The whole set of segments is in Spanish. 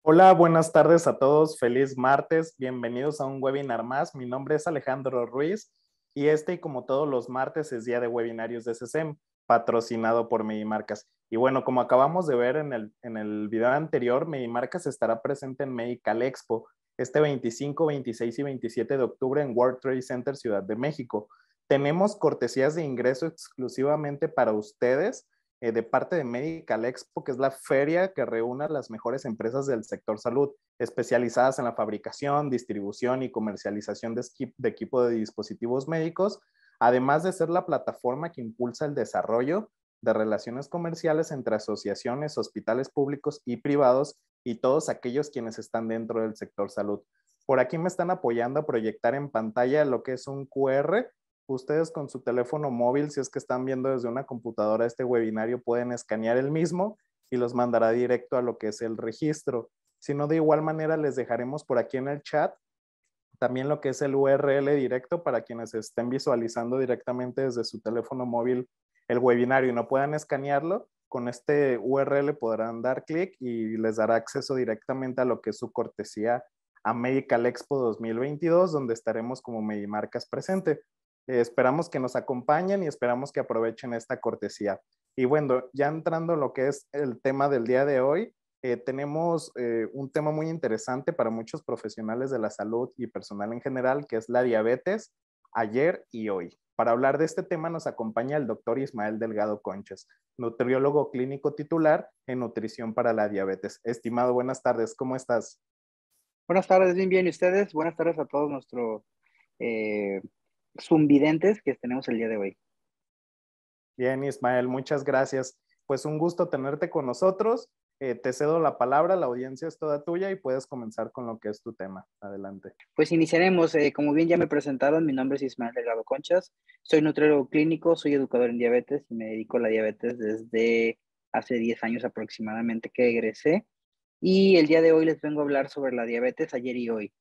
Hola, buenas tardes a todos. Feliz martes. Bienvenidos a un webinar más. Mi nombre es Alejandro Ruiz y como todos los martes, es día de webinarios de SESEM, patrocinado por Medimarcas. Y bueno, como acabamos de ver en el video anterior, Medimarcas estará presente en Medical Expo este 25, 26 y 27 de octubre en World Trade Center, Ciudad de México. Tenemos cortesías de ingreso exclusivamente para ustedes de parte de Medical Expo, que es la feria que reúne a las mejores empresas del sector salud, especializadas en la fabricación, distribución y comercialización de equipo de dispositivos médicos, además de ser la plataforma que impulsa el desarrollo de relaciones comerciales entre asociaciones, hospitales públicos y privados y todos aquellos quienes están dentro del sector salud. Por aquí me están apoyando a proyectar en pantalla lo que es un QR. Ustedes con su teléfono móvil, si es que están viendo desde una computadora este webinario, pueden escanear el mismo y los mandará directo a lo que es el registro. Si no, de igual manera les dejaremos por aquí en el chat también lo que es el URL directo para quienes estén visualizando directamente desde su teléfono móvil el webinario y no puedan escanearlo. Con este URL podrán dar clic y les dará acceso directamente a lo que es su cortesía a Medical Expo 2022, donde estaremos como Medimarcas presente. Esperamos que nos acompañen y esperamos que aprovechen esta cortesía. Y bueno, ya entrando en lo que es el tema del día de hoy, tenemos un tema muy interesante para muchos profesionales de la salud y personal en general, que es la diabetes, ayer y hoy. Para hablar de este tema nos acompaña el doctor Ismael Delgado Conches, nutriólogo clínico titular en nutrición para la diabetes. Estimado, buenas tardes, ¿cómo estás? Buenas tardes, bien, bien. ¿Y ustedes? Buenas tardes a todos nuestros eh, zumvidentes que tenemos el día de hoy. Bien, Ismael, muchas gracias. Pues un gusto tenerte con nosotros. Te cedo la palabra, la audiencia es toda tuya y puedes comenzar con lo que es tu tema. Adelante. Pues iniciaremos. Como bien ya me presentaron, mi nombre es Ismael Delgado Conchas. Soy nutriólogo clínico, soy educador en diabetes y me dedico a la diabetes desde hace 10 años aproximadamente que egresé. Y el día de hoy les vengo a hablar sobre la diabetes ayer y hoy.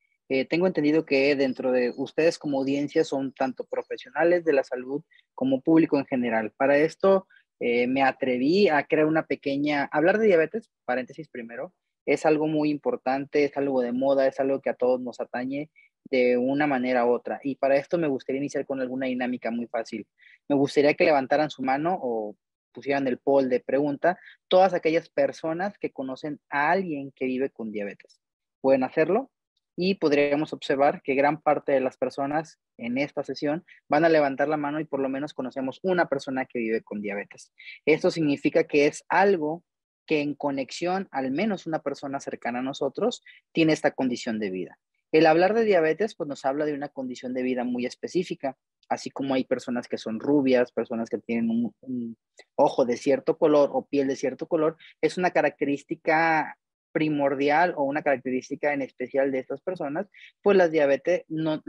Tengo entendido que dentro de ustedes como audiencia son tanto profesionales de la salud como público en general. Para esto me atreví a crear una pequeña, hablar de diabetes, paréntesis primero, es algo muy importante, es algo de moda, es algo que a todos nos atañe de una manera u otra. Y para esto me gustaría iniciar con alguna dinámica muy fácil. Me gustaría que levantaran su mano o pusieran el poll de pregunta todas aquellas personas que conocen a alguien que vive con diabetes. Pueden hacerlo y podríamos observar que gran parte de las personas en esta sesión van a levantar la mano y por lo menos conocemos una persona que vive con diabetes. Esto significa que es algo que en conexión, al menos una persona cercana a nosotros, tiene esta condición de vida. El hablar de diabetes, pues nos habla de una condición de vida muy específica, así como hay personas que son rubias, personas que tienen un ojo de cierto color o piel de cierto color, es una característica primordial o una característica en especial de estas personas, pues la diabetes no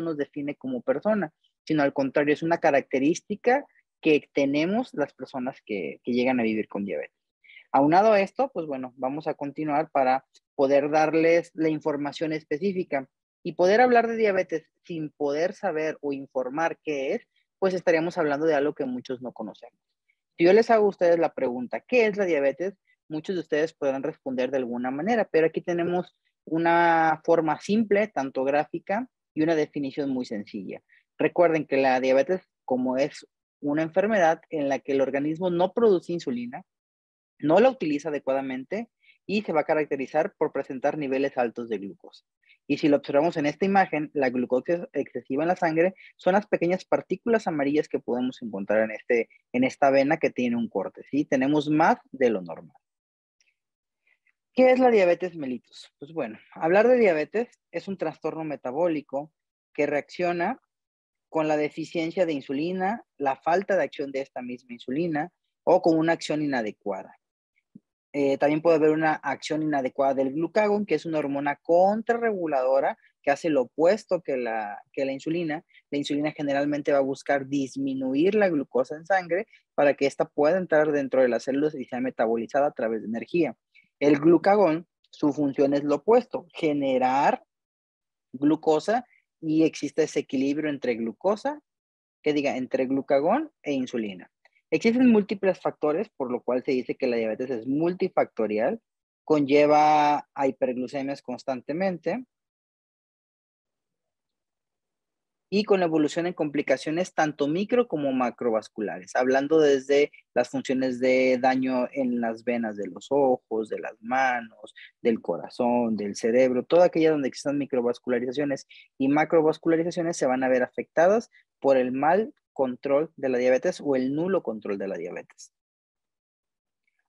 nos define como persona, sino al contrario, es una característica que tenemos las personas que llegan a vivir con diabetes. Aunado a esto, pues bueno, vamos a continuar para poder darles la información específica y poder hablar de diabetes sin poder saber o informar qué es, pues estaríamos hablando de algo que muchos no conocemos. Si yo les hago a ustedes la pregunta, ¿qué es la diabetes? Muchos de ustedes podrán responder de alguna manera, pero aquí tenemos una forma simple, tanto gráfica, y una definición muy sencilla. Recuerden que la diabetes, como es una enfermedad en la que el organismo no produce insulina, no la utiliza adecuadamente y se va a caracterizar por presentar niveles altos de glucosa. Y si lo observamos en esta imagen, la glucosa excesiva en la sangre son las pequeñas partículas amarillas que podemos encontrar en esta vena que tiene un corte, ¿sí? Tenemos más de lo normal. ¿Qué es la diabetes mellitus? Pues bueno, hablar de diabetes es un trastorno metabólico que reacciona con la deficiencia de insulina, la falta de acción de esta misma insulina o con una acción inadecuada. También puede haber una acción inadecuada del glucagón, que es una hormona contrarreguladora que hace lo opuesto que la insulina. La insulina generalmente va a buscar disminuir la glucosa en sangre para que ésta pueda entrar dentro de las células y sea metabolizada a través de energía. El glucagón, su función es lo opuesto, generar glucosa y existe ese equilibrio entre glucosa entre glucagón e insulina. Existen múltiples factores, por lo cual se dice que la diabetes es multifactorial, conlleva a hiperglucemias constantemente y con evolución en complicaciones tanto micro como macrovasculares, hablando desde las funciones de daño en las venas de los ojos, de las manos, del corazón, del cerebro, toda aquella donde existan microvascularizaciones y macrovascularizaciones se van a ver afectadas por el mal control de la diabetes o el nulo control de la diabetes.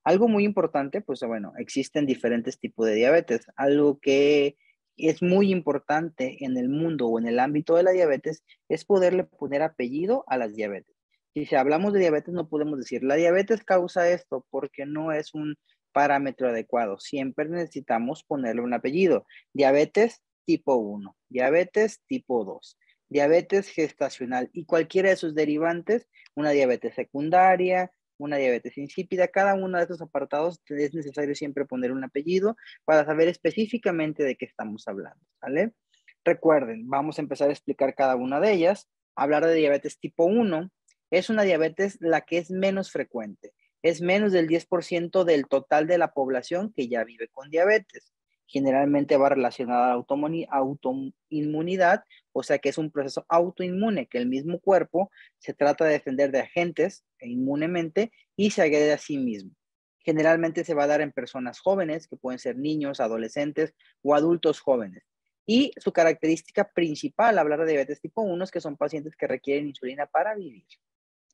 Algo muy importante, pues bueno, existen diferentes tipos de diabetes. Algo que es muy importante en el mundo o en el ámbito de la diabetes es poderle poner apellido a las diabetes. Si hablamos de diabetes, no podemos decir la diabetes causa esto porque no es un parámetro adecuado. Siempre necesitamos ponerle un apellido. Diabetes tipo 1, diabetes tipo 2, diabetes gestacional y cualquiera de sus derivantes, una diabetes secundaria, una diabetes insípida. Cada uno de estos apartados es necesario siempre poner un apellido para saber específicamente de qué estamos hablando, ¿vale? Recuerden, vamos a empezar a explicar cada una de ellas. Hablar de diabetes tipo 1 es una diabetes la que es menos frecuente. Es menos del 10% del total de la población que ya vive con diabetes. Generalmente va relacionada a la autoinmunidad, o sea que es un proceso autoinmune, que el mismo cuerpo se trata de defender de agentes inmunemente y se agrede a sí mismo. Generalmente se va a dar en personas jóvenes, que pueden ser niños, adolescentes o adultos jóvenes. Y su característica principal, hablar de diabetes tipo 1, es que son pacientes que requieren insulina para vivir.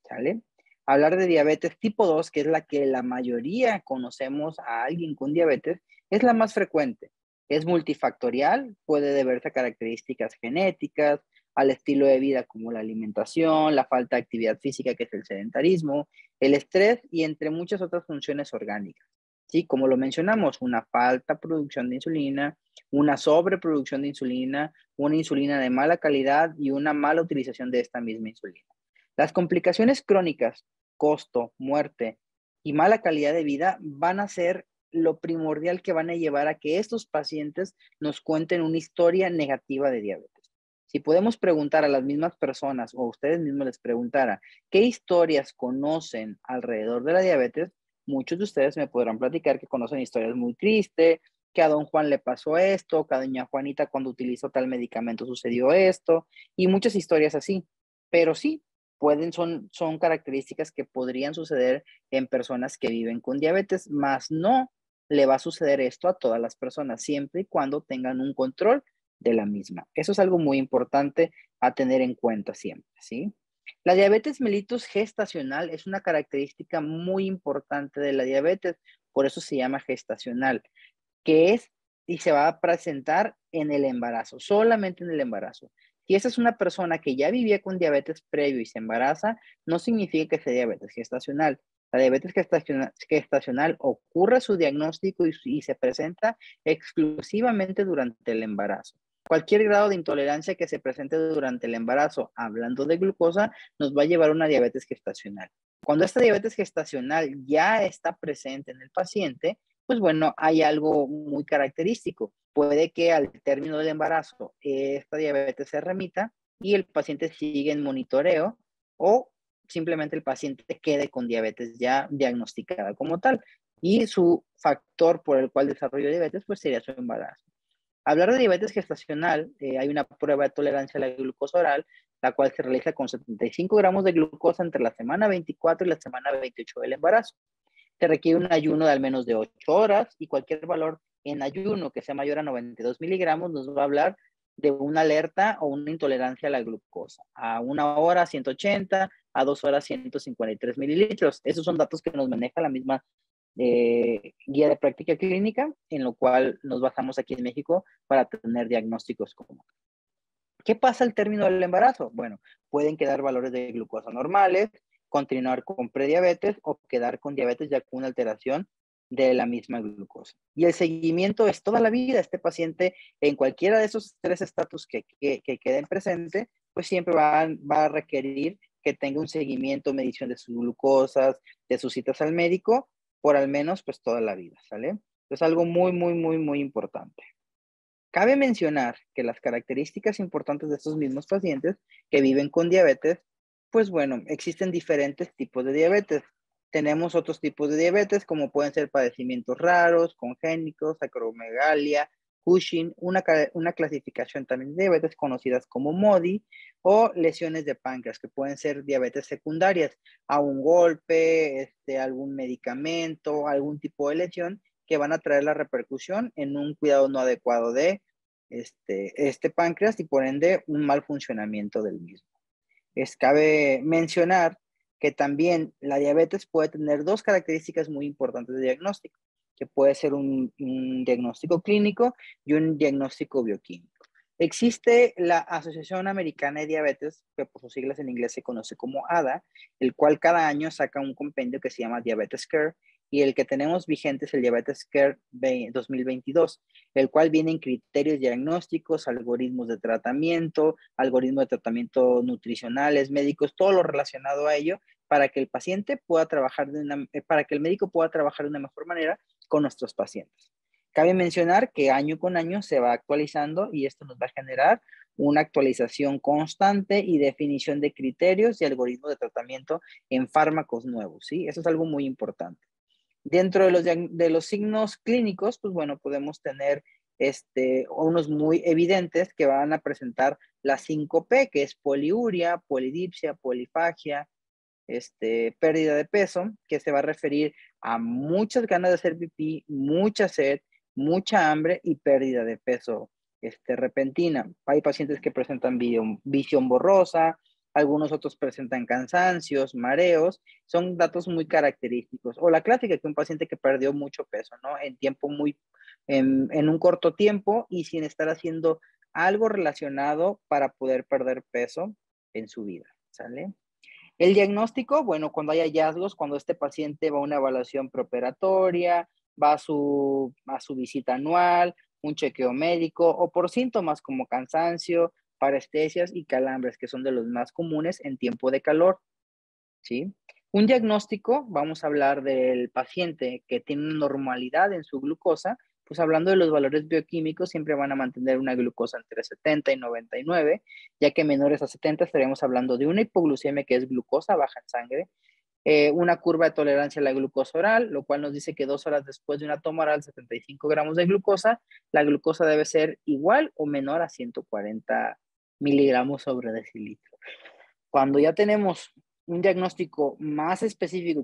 ¿Sale? Hablar de diabetes tipo 2, que es la que la mayoría conocemos a alguien con diabetes, es la más frecuente. Es multifactorial, puede deberse a características genéticas, al estilo de vida como la alimentación, la falta de actividad física que es el sedentarismo, el estrés y entre muchas otras funciones orgánicas. Sí, como lo mencionamos, una falta de producción de insulina, una sobreproducción de insulina, una insulina de mala calidad y una mala utilización de esta misma insulina. Las complicaciones crónicas, costo, muerte y mala calidad de vida van a ser lo primordial que van a llevar a que estos pacientes nos cuenten una historia negativa de diabetes. Si podemos preguntar a las mismas personas o a ustedes mismos les preguntara qué historias conocen alrededor de la diabetes, muchos de ustedes me podrán platicar que conocen historias muy tristes, que a don Juan le pasó esto, que a doña Juanita cuando utilizó tal medicamento sucedió esto, y muchas historias así. Pero sí, son características que podrían suceder en personas que viven con diabetes, más no le va a suceder esto a todas las personas, siempre y cuando tengan un control de la misma. Eso es algo muy importante a tener en cuenta siempre, ¿sí? La diabetes mellitus gestacional es una característica muy importante de la diabetes, por eso se llama gestacional, que es y se va a presentar en el embarazo, solamente en el embarazo. Si esa es una persona que ya vivía con diabetes previo y se embaraza, no significa que sea diabetes gestacional. La diabetes gestacional ocurre su diagnóstico y se presenta exclusivamente durante el embarazo. Cualquier grado de intolerancia que se presente durante el embarazo, hablando de glucosa, nos va a llevar a una diabetes gestacional. Cuando esta diabetes gestacional ya está presente en el paciente, pues bueno, hay algo muy característico. Puede que al término del embarazo esta diabetes se remita y el paciente sigue en monitoreo o simplemente el paciente quede con diabetes ya diagnosticada como tal. Y su factor por el cual desarrolló diabetes pues sería su embarazo. Hablar de diabetes gestacional, hay una prueba de tolerancia a la glucosa oral, la cual se realiza con 75 gramos de glucosa entre la semana 24 y la semana 28 del embarazo. Se requiere un ayuno de al menos de 8 horas y cualquier valor en ayuno que sea mayor a 92 miligramos nos va a hablar de una alerta o una intolerancia a la glucosa. A 1 hora 180, a 2 horas 153 mililitros. Esos son datos que nos maneja la misma guía de práctica clínica, en lo cual nos basamos aquí en México para tener diagnósticos como. ¿Qué pasa al término del embarazo? Bueno, pueden quedar valores de glucosa normales, continuar con prediabetes o quedar con diabetes ya con una alteración de la misma glucosa. Y el seguimiento es toda la vida. Este paciente, en cualquiera de esos 3 estatus que queden presentes, pues siempre va a requerir que tenga un seguimiento, medición de sus glucosas, de sus citas al médico, por al menos pues toda la vida, ¿sale? Es algo muy, muy, muy, muy importante. Cabe mencionar que las características importantes de estos mismos pacientes que viven con diabetes, pues bueno, existen diferentes tipos de diabetes. Tenemos otros tipos de diabetes, como pueden ser padecimientos raros, congénitos, acromegalia, Cushing, una clasificación también de diabetes conocidas como MODY, o lesiones de páncreas, que pueden ser diabetes secundarias a un golpe, algún medicamento, algún tipo de lesión que van a traer la repercusión en un cuidado no adecuado de este páncreas y por ende un mal funcionamiento del mismo. Cabe mencionar que también la diabetes puede tener dos características muy importantes de diagnóstico, que puede ser un diagnóstico clínico y un diagnóstico bioquímico. Existe la Asociación Americana de Diabetes, que por sus siglas en inglés se conoce como ADA, el cual cada año saca un compendio que se llama Diabetes Care, y el que tenemos vigente es el Diabetes Care 2022, el cual viene en criterios diagnósticos, algoritmos de tratamiento nutricionales, médicos, todo lo relacionado a ello, para que el paciente pueda trabajar para que el médico pueda trabajar de una mejor manera con nuestros pacientes. Cabe mencionar que año con año se va actualizando y esto nos va a generar una actualización constante y definición de criterios y algoritmos de tratamiento en fármacos nuevos, ¿sí? Eso es algo muy importante. Dentro de los signos clínicos, pues bueno, podemos tener unos muy evidentes que van a presentar la 5P, que es poliuria, polidipsia, polifagia, pérdida de peso, que se va a referir a muchas ganas de hacer pipí, mucha sed, mucha hambre y pérdida de peso repentina. Hay pacientes que presentan visión borrosa, algunos otros presentan cansancios, mareos, son datos muy característicos. O la clásica, que un paciente que perdió mucho peso, ¿no? En un corto tiempo y sin estar haciendo algo relacionado para poder perder peso en su vida, ¿sale? El diagnóstico, bueno, cuando hay hallazgos, cuando este paciente va a una evaluación preoperatoria, va a su visita anual, un chequeo médico o por síntomas como cansancio, parestesias y calambres, que son de los más comunes en tiempo de calor, ¿sí? Un diagnóstico, vamos a hablar del paciente que tiene una normalidad en su glucosa, pues hablando de los valores bioquímicos, siempre van a mantener una glucosa entre 70 y 99, ya que menores a 70 estaríamos hablando de una hipoglucemia, que es glucosa baja en sangre, una curva de tolerancia a la glucosa oral, lo cual nos dice que 2 horas después de una toma oral, 75 gramos de glucosa, la glucosa debe ser igual o menor a 140 miligramos sobre decilitro. Cuando ya tenemos un diagnóstico más específico,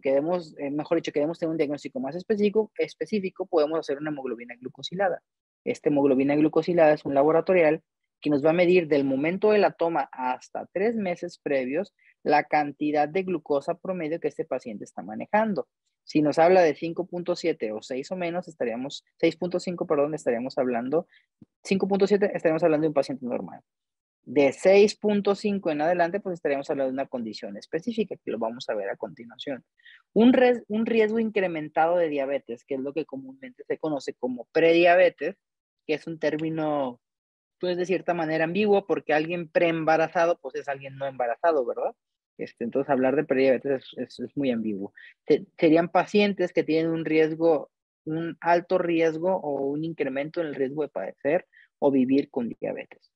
mejor dicho, queremos tener un diagnóstico más específico, podemos hacer una hemoglobina glucosilada. Esta hemoglobina glucosilada es un laboratorial que nos va a medir del momento de la toma hasta 3 meses previos la cantidad de glucosa promedio que este paciente está manejando. Si nos habla de 5.7 o 6 o menos, 6.5, perdón, estaríamos hablando, 5.7 estaríamos hablando de un paciente normal. De 6.5 en adelante, pues estaríamos hablando de una condición específica, que lo vamos a ver a continuación. Un riesgo incrementado de diabetes, que es lo que comúnmente se conoce como prediabetes, que es un término, pues de cierta manera ambiguo, porque alguien preembarazado, pues es alguien no embarazado, ¿verdad? Entonces, hablar de prediabetes es muy ambiguo. Serían pacientes que tienen un alto riesgo o un incremento en el riesgo de padecer o vivir con diabetes.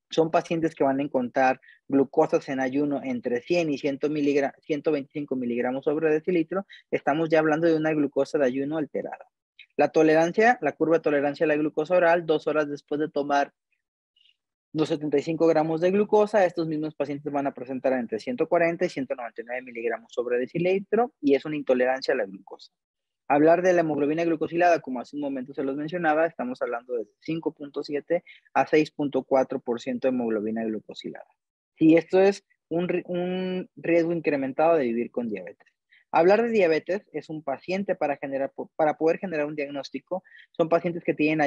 Son pacientes que van a encontrar glucosas en ayuno entre 100 y 125 miligramos sobre decilitro. Estamos ya hablando de una glucosa de ayuno alterada. La curva de tolerancia a la glucosa oral, 2 horas después de tomar los 75 gramos de glucosa, estos mismos pacientes van a presentar entre 140 y 199 miligramos sobre decilitro y es una intolerancia a la glucosa. Hablar de la hemoglobina glucosilada, como hace un momento se los mencionaba, estamos hablando de 5.7 a 6.4% de hemoglobina glucosilada. Y esto es un riesgo incrementado de vivir con diabetes. Hablar de diabetes es un paciente para poder generar un diagnóstico. Son pacientes que tienen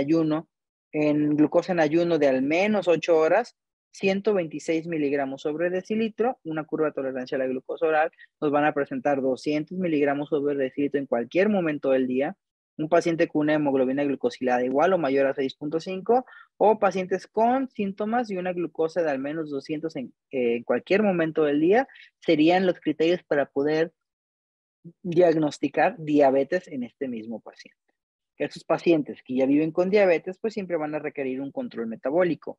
glucosa en ayuno de al menos 8 horas, 126 miligramos sobre decilitro, una curva de tolerancia a la glucosa oral, nos van a presentar 200 miligramos sobre decilitro en cualquier momento del día, un paciente con una hemoglobina glucosilada igual o mayor a 6.5, o pacientes con síntomas y una glucosa de al menos 200 en cualquier momento del día, serían los criterios para poder diagnosticar diabetes en este mismo paciente. Estos pacientes que ya viven con diabetes, pues siempre van a requerir un control metabólico.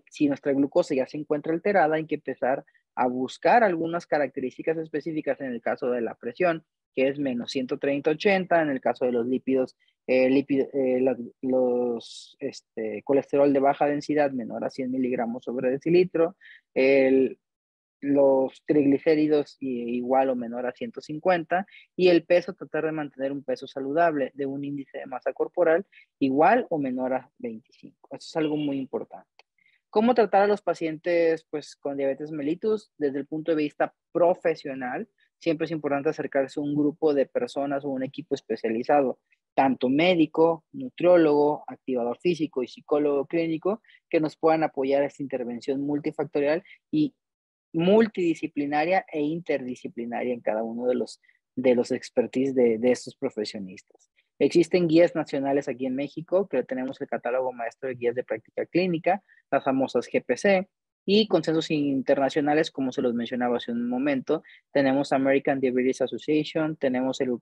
Si nuestra glucosa ya se encuentra alterada, hay que empezar a buscar algunas características específicas en el caso de la presión, que es menos 130/80. En el caso de los lípidos, colesterol de baja densidad menor a 100 miligramos sobre decilitro, los triglicéridos igual o menor a 150, y el peso, tratar de mantener un peso saludable de un índice de masa corporal igual o menor a 25. Eso es algo muy importante. ¿Cómo tratar a los pacientes pues, con diabetes mellitus? Desde el punto de vista profesional, siempre es importante acercarse a un grupo de personas o un equipo especializado, tanto médico, nutriólogo, activador físico y psicólogo clínico, que nos puedan apoyar a esta intervención multifactorial y multidisciplinaria e interdisciplinaria en cada uno de los expertise de estos profesionistas. Existen guías nacionales aquí en México, que tenemos el catálogo maestro de guías de práctica clínica, las famosas GPC, y consensos internacionales, como se los mencionaba hace un momento. Tenemos American Diabetes Association, tenemos el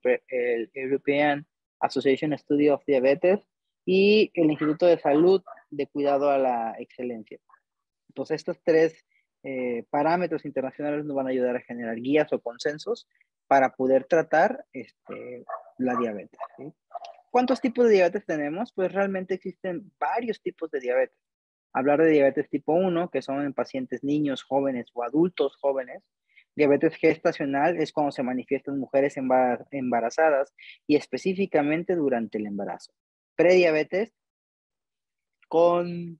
European Association Study of Diabetes y el Instituto de Salud de Cuidado a la Excelencia. Entonces, estos tres parámetros internacionales nos van a ayudar a generar guías o consensos para poder tratar la diabetes, ¿sí? ¿Cuántos tipos de diabetes tenemos? Pues realmente existen varios tipos de diabetes. Hablar de diabetes tipo 1, que son en pacientes niños, jóvenes o adultos jóvenes. Diabetes gestacional es cuando se manifiesta en mujeres embarazadas y específicamente durante el embarazo. Prediabetes con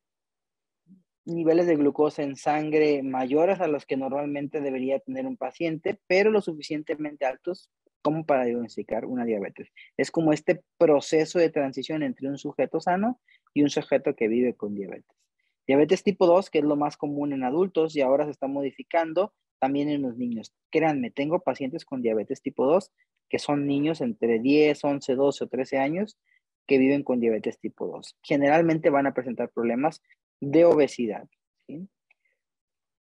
niveles de glucosa en sangre mayores a los que normalmente debería tener un paciente, pero lo suficientemente altos como para diagnosticar una diabetes. Es como este proceso de transición entre un sujeto sano y un sujeto que vive con diabetes. Diabetes tipo 2, que es lo más común en adultos y ahora se está modificando también en los niños. Créanme, tengo pacientes con diabetes tipo 2 que son niños entre 10, 11, 12 o 13 años que viven con diabetes tipo 2. Generalmente van a presentar problemas de obesidad, ¿sí?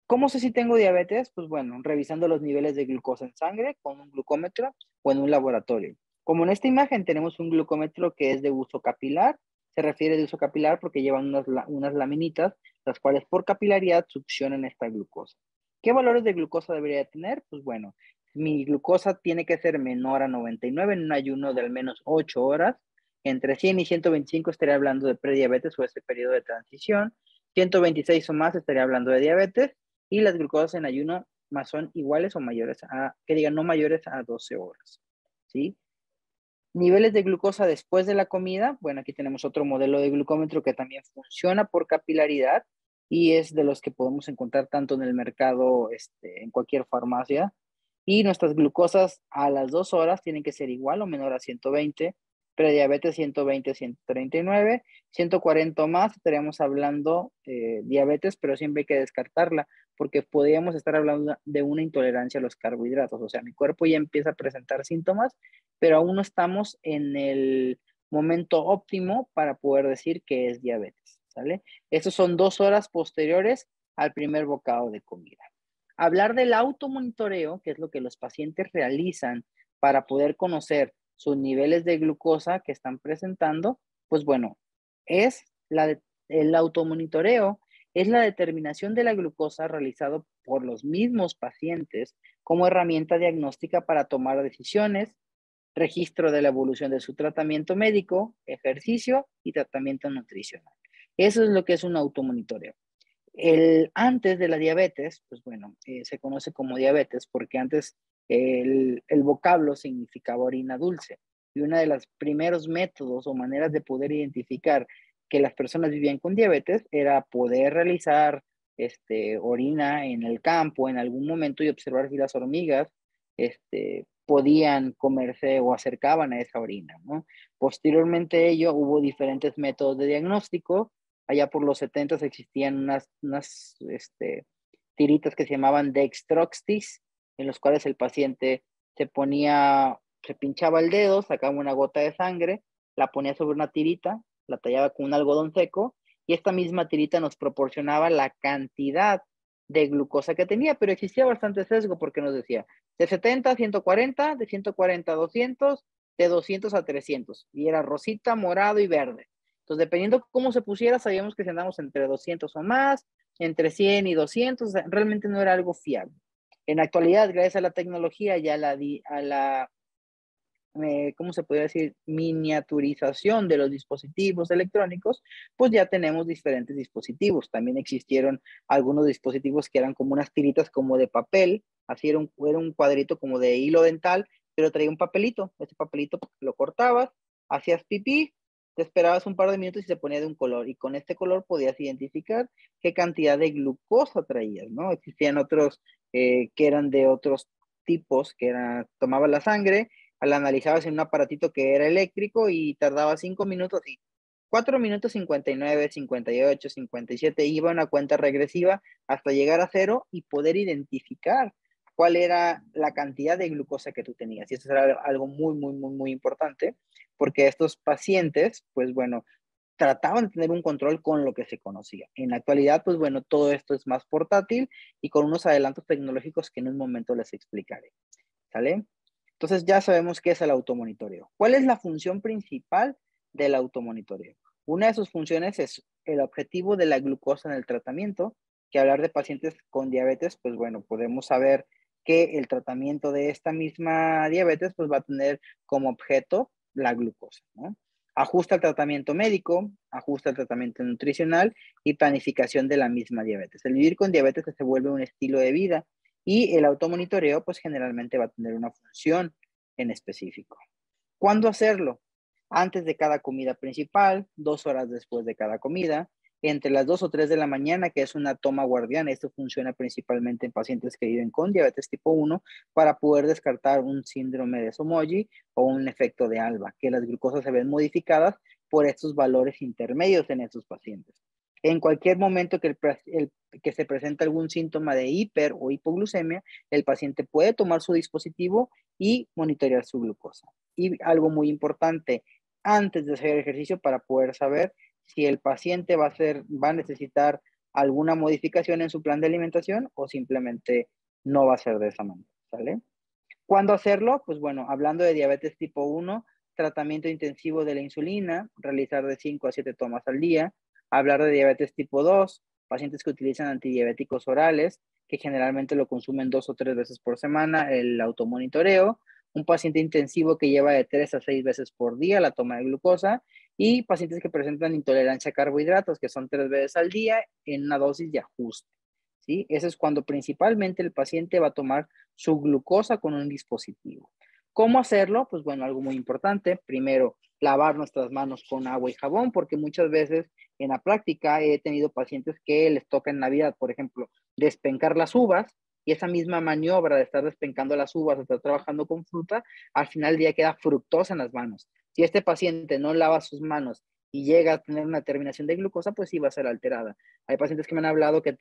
¿Cómo sé si tengo diabetes? Pues bueno, revisando los niveles de glucosa en sangre con un glucómetro o en un laboratorio. Como en esta imagen tenemos un glucómetro que es de uso capilar, se refiere de uso capilar porque llevan unas laminitas, las cuales por capilaridad succionan esta glucosa. ¿Qué valores de glucosa debería tener? Pues bueno, mi glucosa tiene que ser menor a 99 en un ayuno de al menos 8 horas. Entre 100 y 125 estaría hablando de prediabetes o este periodo de transición. 126 o más estaría hablando de diabetes, y las glucosas en ayuno más son iguales o mayores a, que digan no mayores a 12 horas, ¿sí? Niveles de glucosa después de la comida. Bueno, aquí tenemos otro modelo de glucómetro que también funciona por capilaridad y es de los que podemos encontrar tanto en el mercado, en cualquier farmacia. Y nuestras glucosas a las 2 horas tienen que ser igual o menor a 120. Prediabetes 120, 139, 140 o más, estaríamos hablando diabetes, pero siempre hay que descartarla porque podríamos estar hablando de una intolerancia a los carbohidratos. O sea, mi cuerpo ya empieza a presentar síntomas, pero aún no estamos en el momento óptimo para poder decir que es diabetes, ¿sale? Estos son 2 horas posteriores al primer bocado de comida. Hablar del automonitoreo, que es lo que los pacientes realizan para poder conocer sus niveles de glucosa que están presentando, pues bueno, el automonitoreo es la determinación de la glucosa realizado por los mismos pacientes como herramienta diagnóstica para tomar decisiones, registro de la evolución de su tratamiento médico, ejercicio y tratamiento nutricional. Eso es lo que es un automonitoreo. Antes de la diabetes, pues bueno, se conoce como diabetes porque antes el vocablo significaba orina dulce. Y uno de los primeros métodos o maneras de poder identificar que las personas vivían con diabetes era poder realizar orina en el campo en algún momento y observar si las hormigas podían comerse o acercaban a esa orina, ¿no? Posteriormente a ello hubo diferentes métodos de diagnóstico. Allá por los 70 existían unas tiritas que se llamaban dextrostis, en los cuales el paciente se pinchaba el dedo, sacaba una gota de sangre, la ponía sobre una tirita, la tallaba con un algodón seco, y esta misma tirita nos proporcionaba la cantidad de glucosa que tenía, pero existía bastante sesgo porque nos decía de 70 a 140, de 140 a 200, de 200 a 300, y era rosita, morado y verde. Entonces, dependiendo cómo se pusiera, sabíamos que si andamos entre 200 o más, entre 100 y 200, o sea, realmente no era algo fiable. En la actualidad, gracias a la tecnología y a la ¿cómo se podría decir? Miniaturización de los dispositivos electrónicos, pues ya tenemos diferentes dispositivos. También existieron algunos dispositivos que eran como unas tiritas como de papel, así era un cuadrito como de hilo dental, pero traía un papelito. Ese papelito lo cortabas, hacías pipí, te esperabas un par de minutos y se ponía de un color, y con este color podías identificar qué cantidad de glucosa traías, ¿no? Existían otros que eran de otros tipos, que era, tomabas la sangre, la analizabas en un aparatito que era eléctrico y tardaba 5 minutos y 4 minutos 59, 58, 57, iba una cuenta regresiva hasta llegar a cero y poder identificar cuál era la cantidad de glucosa que tú tenías. Y eso era algo muy, muy, muy, muy importante, porque estos pacientes, pues bueno, trataban de tener un control con lo que se conocía. En la actualidad, pues bueno, todo esto es más portátil y con unos adelantos tecnológicos que en un momento les explicaré. ¿Sale? Entonces ya sabemos qué es el automonitoreo. ¿Cuál es la función principal del automonitoreo? Una de sus funciones es el objetivo de la glucosa en el tratamiento, que hablar de pacientes con diabetes, pues bueno, podemos saber que el tratamiento de esta misma diabetes pues va a tener como objeto la glucosa, ¿no? Ajusta el tratamiento médico, ajusta el tratamiento nutricional y planificación de la misma diabetes. El vivir con diabetes se vuelve un estilo de vida y el automonitoreo, pues generalmente va a tener una función en específico. ¿Cuándo hacerlo? Antes de cada comida principal, 2 horas después de cada comida, entre las 2 o 3 de la mañana, que es una toma guardiana. Esto funciona principalmente en pacientes que viven con diabetes tipo 1 para poder descartar un síndrome de Somogy o un efecto de ALBA, que las glucosas se ven modificadas por estos valores intermedios en estos pacientes. En cualquier momento que se presenta algún síntoma de hiper o hipoglucemia, el paciente puede tomar su dispositivo y monitorear su glucosa. Y algo muy importante, antes de hacer ejercicio, para poder saber si el paciente va a necesitar alguna modificación en su plan de alimentación o simplemente no va a ser de esa manera, ¿sale? ¿Cuándo hacerlo? Pues bueno, hablando de diabetes tipo 1, tratamiento intensivo de la insulina, realizar de 5 a 7 tomas al día. Hablar de diabetes tipo 2, pacientes que utilizan antidiabéticos orales, que generalmente lo consumen 2 o 3 veces por semana, el automonitoreo. Un paciente intensivo que lleva de 3 a 6 veces por día la toma de glucosa. Y pacientes que presentan intolerancia a carbohidratos, que son 3 veces al día en una dosis de ajuste. ¿Sí? Eso es cuando principalmente el paciente va a tomar su glucosa con un dispositivo. ¿Cómo hacerlo? Pues bueno, algo muy importante. Primero, lavar nuestras manos con agua y jabón, porque muchas veces en la práctica he tenido pacientes que les toca en Navidad, por ejemplo, despencar las uvas, y esa misma maniobra de estar despencando las uvas, de estar trabajando con fruta, al final del día queda fructosa en las manos. Si este paciente no lava sus manos y llega a tener una terminación de glucosa, pues sí va a ser alterada. Hay pacientes que me han hablado que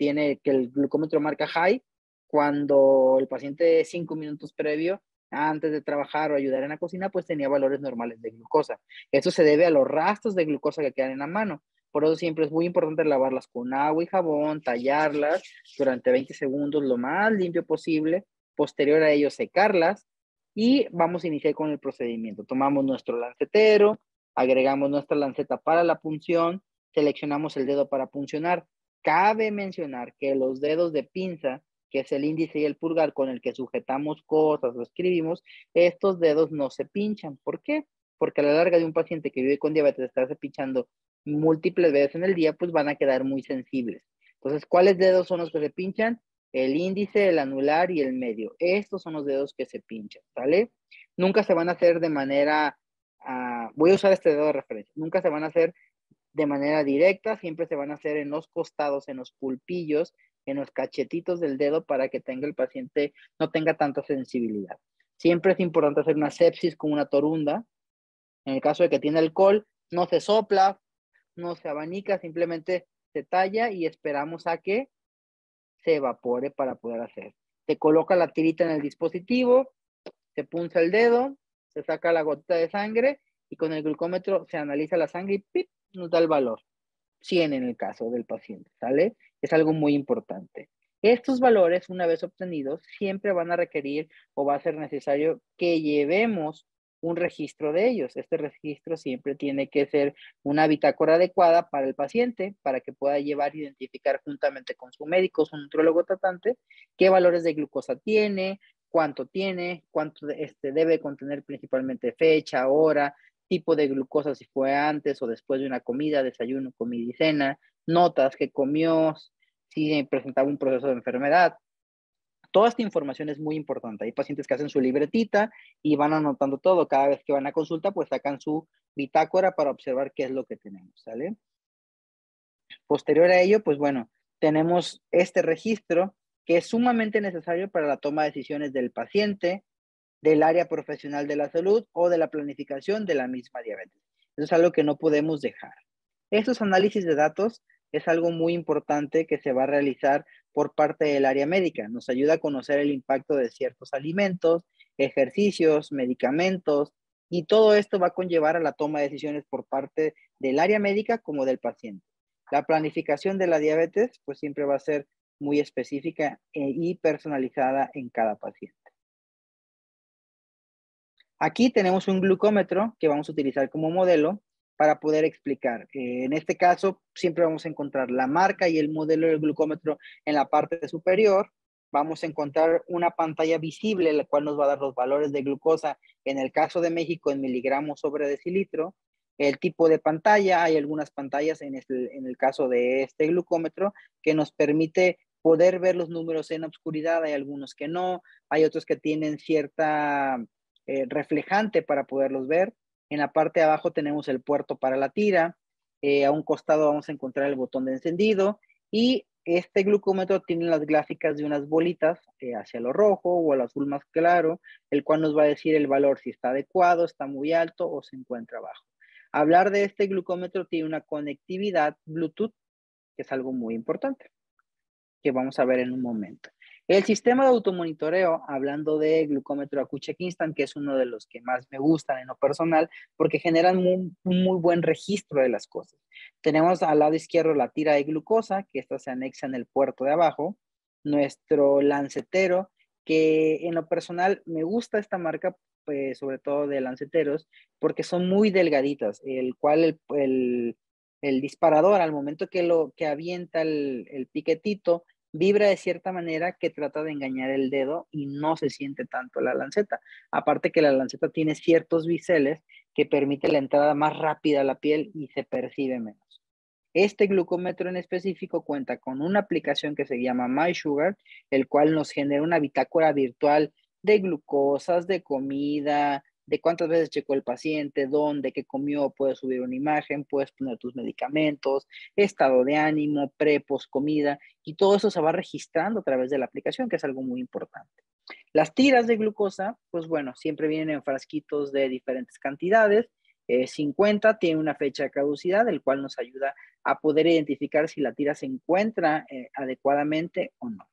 el glucómetro marca high cuando el paciente 5 minutos previo, antes de trabajar o ayudar en la cocina, pues tenía valores normales de glucosa. Esto se debe a los rastros de glucosa que quedan en la mano. Por eso siempre es muy importante lavarlas con agua y jabón, tallarlas durante 20 segundos lo más limpio posible, posterior a ello secarlas y vamos a iniciar con el procedimiento. Tomamos nuestro lancetero, agregamos nuestra lanceta para la punción, seleccionamos el dedo para puncionar. Cabe mencionar que los dedos de pinza, que es el índice y el pulgar con el que sujetamos cosas o escribimos, estos dedos no se pinchan. ¿Por qué? Porque a la larga de un paciente que vive con diabetes, estarse pinchando múltiples veces en el día, pues van a quedar muy sensibles. Entonces, ¿cuáles dedos son los que se pinchan? El índice, el anular y el medio. Estos son los dedos que se pinchan, ¿vale? Nunca se van a hacer de manera, voy a usar este dedo de referencia, nunca se van a hacer de manera directa, siempre se van a hacer en los costados, en los pulpillos, en los cachetitos del dedo para que tenga el paciente, no tenga tanta sensibilidad. Siempre es importante hacer una sepsis con una torunda. En el caso de que tiene alcohol, no se sopla, no se abanica, simplemente se talla y esperamos a que se evapore para poder hacer. Se coloca la tirita en el dispositivo, se punza el dedo, se saca la gotita de sangre y con el glucómetro se analiza la sangre y ¡pip! Nos da el valor. 100 en el caso del paciente, ¿sale? Es algo muy importante. Estos valores, una vez obtenidos, siempre van a requerir o va a ser necesario que llevemos un registro de ellos. Este registro siempre tiene que ser una bitácora adecuada para el paciente, para que pueda llevar e identificar juntamente con su médico, su nutrólogo tratante, qué valores de glucosa tiene, cuánto tiene, cuánto debe contener principalmente fecha, hora, tipo de glucosa si fue antes o después de una comida, desayuno, comida y cena, notas que comió, si presentaba un proceso de enfermedad. Toda esta información es muy importante. Hay pacientes que hacen su libretita y van anotando todo. Cada vez que van a consulta, pues sacan su bitácora para observar qué es lo que tenemos, ¿sale? Posterior a ello, pues bueno, tenemos este registro que es sumamente necesario para la toma de decisiones del paciente, del área profesional de la salud o de la planificación de la misma diabetes. Eso es algo que no podemos dejar. Estos análisis de datos es algo muy importante que se va a realizar por parte del área médica. Nos ayuda a conocer el impacto de ciertos alimentos, ejercicios, medicamentos, y todo esto va a conllevar a la toma de decisiones por parte del área médica como del paciente. La planificación de la diabetes pues siempre va a ser muy específica y personalizada en cada paciente. Aquí tenemos un glucómetro que vamos a utilizar como modelo para poder explicar. En este caso, siempre vamos a encontrar la marca y el modelo del glucómetro en la parte superior. Vamos a encontrar una pantalla visible, la cual nos va a dar los valores de glucosa, en el caso de México, en miligramos sobre decilitro. El tipo de pantalla, hay algunas pantallas en el caso de este glucómetro que nos permite poder ver los números en obscuridad, hay algunos que no, hay otros que tienen cierta reflejante para poderlos ver. En la parte de abajo tenemos el puerto para la tira. A un costado vamos a encontrar el botón de encendido y este glucómetro tiene las gráficas de unas bolitas hacia lo rojo o al azul más claro, el cual nos va a decir el valor si está adecuado, está muy alto o se encuentra bajo. Hablar de este glucómetro tiene una conectividad Bluetooth, que es algo muy importante, que vamos a ver en un momento. El sistema de automonitoreo, hablando de glucómetro Accu-Chek Instant, que es uno de los que más me gustan en lo personal, porque generan un muy buen registro de las cosas. Tenemos al lado izquierdo la tira de glucosa, que esta se anexa en el puerto de abajo. Nuestro lancetero, que en lo personal me gusta esta marca, pues, sobre todo de lanceteros, porque son muy delgaditas, el cual el disparador, al momento que avienta el piquetito, vibra de cierta manera que trata de engañar el dedo y no se siente tanto la lanceta. Aparte que la lanceta tiene ciertos biseles que permite la entrada más rápida a la piel y se percibe menos. Este glucómetro en específico cuenta con una aplicación que se llama MySugar, el cual nos genera una bitácora virtual de glucosas, de comida, de cuántas veces checó el paciente, dónde, qué comió, puedes subir una imagen, puedes poner tus medicamentos, estado de ánimo, pre, post comida, y todo eso se va registrando a través de la aplicación, que es algo muy importante. Las tiras de glucosa, pues bueno, siempre vienen en frasquitos de diferentes cantidades. 50 tiene una fecha de caducidad, el cual nos ayuda a poder identificar si la tira se encuentra adecuadamente o no.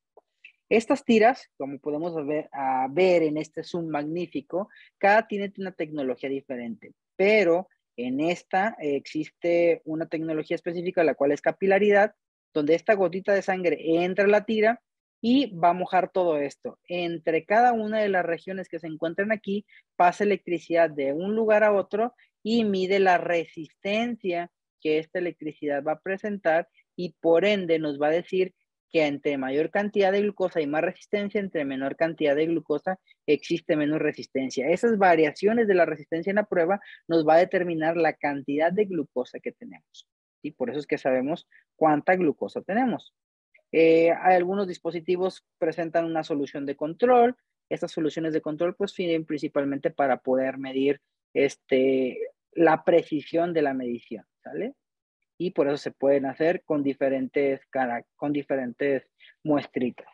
Estas tiras, como podemos ver en este zoom magnífico, cada tiene una tecnología diferente, pero en esta existe una tecnología específica, la cual es capilaridad, donde esta gotita de sangre entra a la tira y va a mojar todo esto. Entre cada una de las regiones que se encuentran aquí, pasa electricidad de un lugar a otro y mide la resistencia que esta electricidad va a presentar y por ende nos va a decir que entre mayor cantidad de glucosa y más resistencia, entre menor cantidad de glucosa existe menos resistencia. Esas variaciones de la resistencia en la prueba nos va a determinar la cantidad de glucosa que tenemos. Y por eso es que sabemos cuánta glucosa tenemos. Hay algunos dispositivos presentan una solución de control. Estas soluciones de control pues sirven principalmente para poder medir la precisión de la medición, ¿sale? Y por eso se pueden hacer con diferentes muestritas.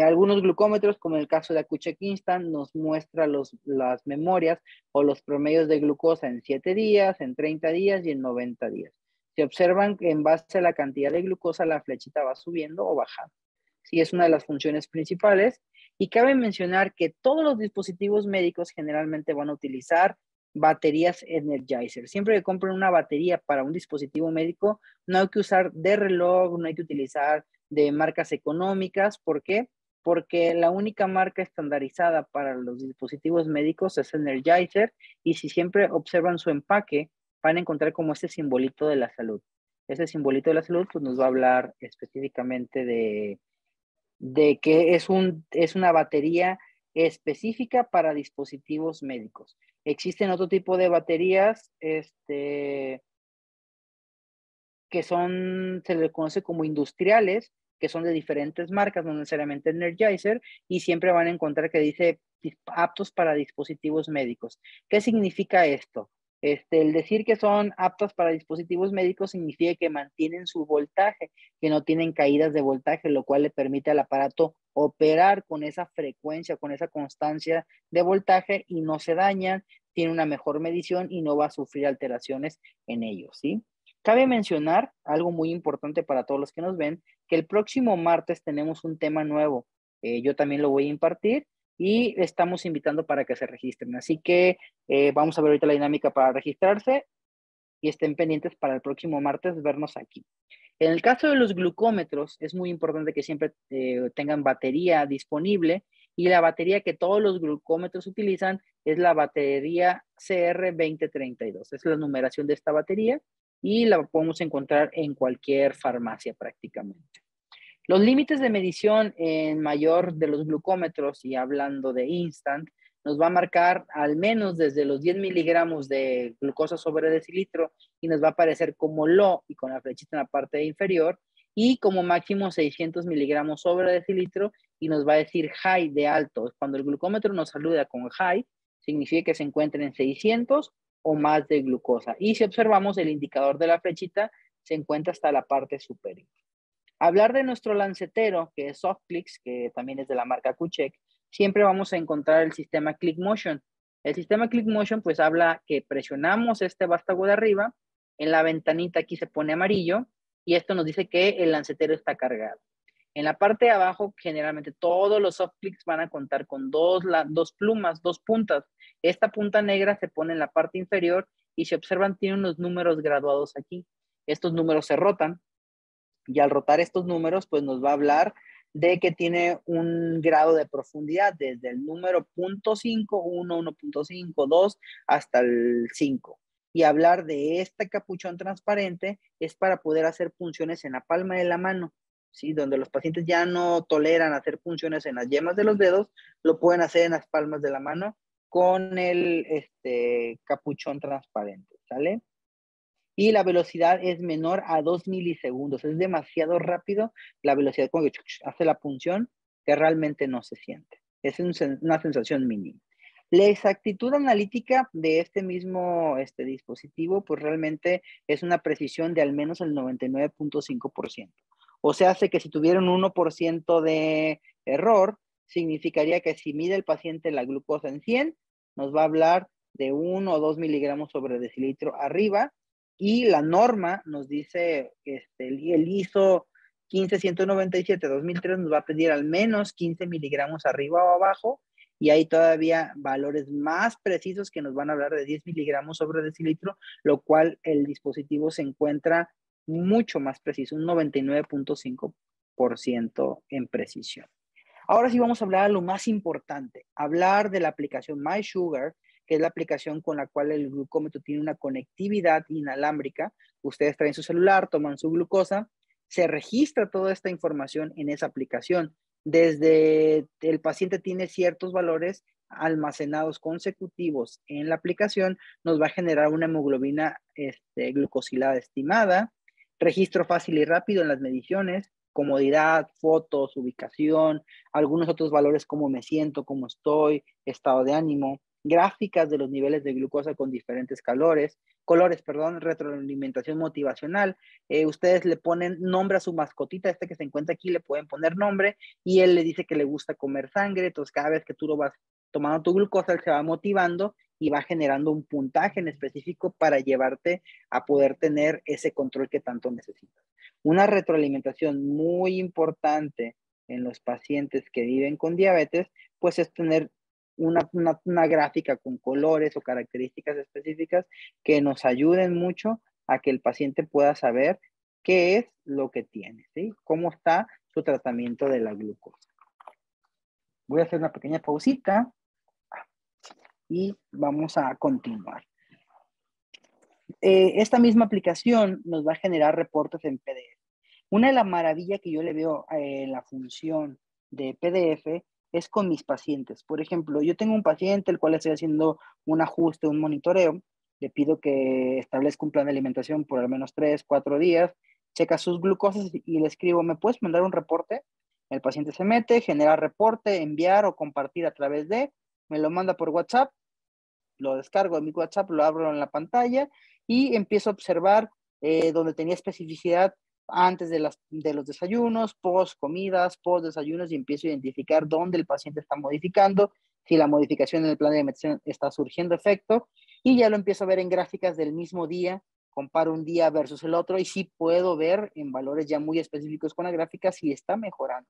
Algunos glucómetros, como en el caso de Accu-Chek Instant, nos muestra las memorias o los promedios de glucosa en 7 días, en 30 días y en 90 días. Se observan que en base a la cantidad de glucosa la flechita va subiendo o bajando. Sí, es una de las funciones principales. Y cabe mencionar que todos los dispositivos médicos generalmente van a utilizar baterías Energizer. Siempre que compren una batería para un dispositivo médico, no hay que usar de reloj, no hay que utilizar de marcas económicas. ¿Por qué? Porque la única marca estandarizada para los dispositivos médicos es Energizer y si siempre observan su empaque, van a encontrar como este simbolito de la salud. Ese simbolito de la salud pues, nos va a hablar específicamente de que es una batería específica para dispositivos médicos. Existen otro tipo de baterías, que se les conoce como industriales, que son de diferentes marcas, no necesariamente Energizer, y siempre van a encontrar que dice aptos para dispositivos médicos. ¿Qué significa esto? El decir que son aptos para dispositivos médicos significa que mantienen su voltaje, que no tienen caídas de voltaje, lo cual le permite al aparato operar con esa frecuencia, con esa constancia de voltaje y no se dañan, tiene una mejor medición y no va a sufrir alteraciones en ellos, ¿sí? Cabe mencionar algo muy importante para todos los que nos ven, que el próximo martes tenemos un tema nuevo. Yo también lo voy a impartir y estamos invitando para que se registren. Así que vamos a ver ahorita la dinámica para registrarse y estén pendientes para el próximo martes vernos aquí. En el caso de los glucómetros, es muy importante que siempre tengan batería disponible y la batería que todos los glucómetros utilizan es la batería CR2032. Es la numeración de esta batería y la podemos encontrar en cualquier farmacia prácticamente. Los límites de medición en mayor de los glucómetros, y hablando de Instant, nos va a marcar al menos desde los 10 miligramos de glucosa sobre decilitro y nos va a aparecer como low y con la flechita en la parte inferior, y como máximo 600 miligramos sobre decilitro y nos va a decir high de alto. Cuando el glucómetro nos saluda con high, significa que se encuentra en 600 o más de glucosa. Y si observamos el indicador de la flechita, se encuentra hasta la parte superior. Hablar de nuestro lancetero, que es SoftClicks, que también es de la marca QCheck, siempre vamos a encontrar el sistema Click Motion. El sistema Click Motion pues habla que presionamos este vástago de arriba, en la ventanita aquí se pone amarillo y esto nos dice que el lancetero está cargado. En la parte de abajo, generalmente todos los SoftClicks van a contar con dos plumas, dos puntas. Esta punta negra se pone en la parte inferior y si observan tiene unos números graduados aquí. Estos números se rotan y al rotar estos números pues nos va a hablar de que tiene un grado de profundidad desde el número 0.5, 1, 1.5, 2 hasta el 5. Y hablar de este capuchón transparente es para poder hacer punciones en la palma de la mano, ¿sí? Donde los pacientes ya no toleran hacer punciones en las yemas de los dedos, lo pueden hacer en las palmas de la mano con el capuchón transparente, ¿sale? Y la velocidad es menor a 2 milisegundos. Es demasiado rápido la velocidad con que hace la punción, que realmente no se siente. Es una sensación mínima. La exactitud analítica de este mismo dispositivo, pues realmente es una precisión de al menos el 99.5%. O sea, hace que si tuviera un 1% de error, significaría que si mide el paciente la glucosa en 100, nos va a hablar de 1 o 2 miligramos sobre decilitro arriba, y la norma nos dice, el ISO 15197-2003 nos va a pedir al menos 15 miligramos arriba o abajo, y hay todavía valores más precisos que nos van a hablar de 10 miligramos sobre decilitro, lo cual el dispositivo se encuentra mucho más preciso, un 99.5% en precisión. Ahora sí vamos a hablar de lo más importante, hablar de la aplicación MySugar, que es la aplicación con la cual el glucómetro tiene una conectividad inalámbrica. Ustedes traen su celular, toman su glucosa, se registra toda esta información en esa aplicación. Desde el paciente tiene ciertos valores almacenados consecutivos en la aplicación, nos va a generar una hemoglobina glucosilada estimada, registro fácil y rápido en las mediciones, comodidad, fotos, ubicación, algunos otros valores como me siento, cómo estoy, estado de ánimo, gráficas de los niveles de glucosa con diferentes colores, retroalimentación motivacional. Ustedes le ponen nombre a su mascotita, que se encuentra aquí, le pueden poner nombre y él le dice que le gusta comer sangre, entonces cada vez que tú lo vas tomando tu glucosa, él se va motivando y va generando un puntaje en específico para llevarte a poder tener ese control que tanto necesitas. Una retroalimentación muy importante en los pacientes que viven con diabetes, pues es tener una gráfica con colores o características específicas que nos ayuden mucho a que el paciente pueda saber qué es lo que tiene, ¿sí? Cómo está su tratamiento de la glucosa. Voy a hacer una pequeña pausita y vamos a continuar. Esta misma aplicación nos va a generar reportes en PDF. Una de las maravillas que yo le veo en la función de PDF es con mis pacientes. Por ejemplo, yo tengo un paciente el cual estoy haciendo un ajuste, un monitoreo, le pido que establezca un plan de alimentación por al menos 3, 4 días, checa sus glucosas y le escribo, ¿me puedes mandar un reporte? El paciente se mete, genera reporte, enviar o compartir a través de, me lo manda por WhatsApp, lo descargo de mi WhatsApp, lo abro en la pantalla y empiezo a observar donde tenía especificidad antes de los desayunos, post comidas, post desayunos y empiezo a identificar dónde el paciente está modificando, si la modificación en el plan de alimentación está surgiendo efecto y ya lo empiezo a ver en gráficas del mismo día, comparo un día versus el otro y sí puedo ver en valores ya muy específicos con la gráfica si está mejorando.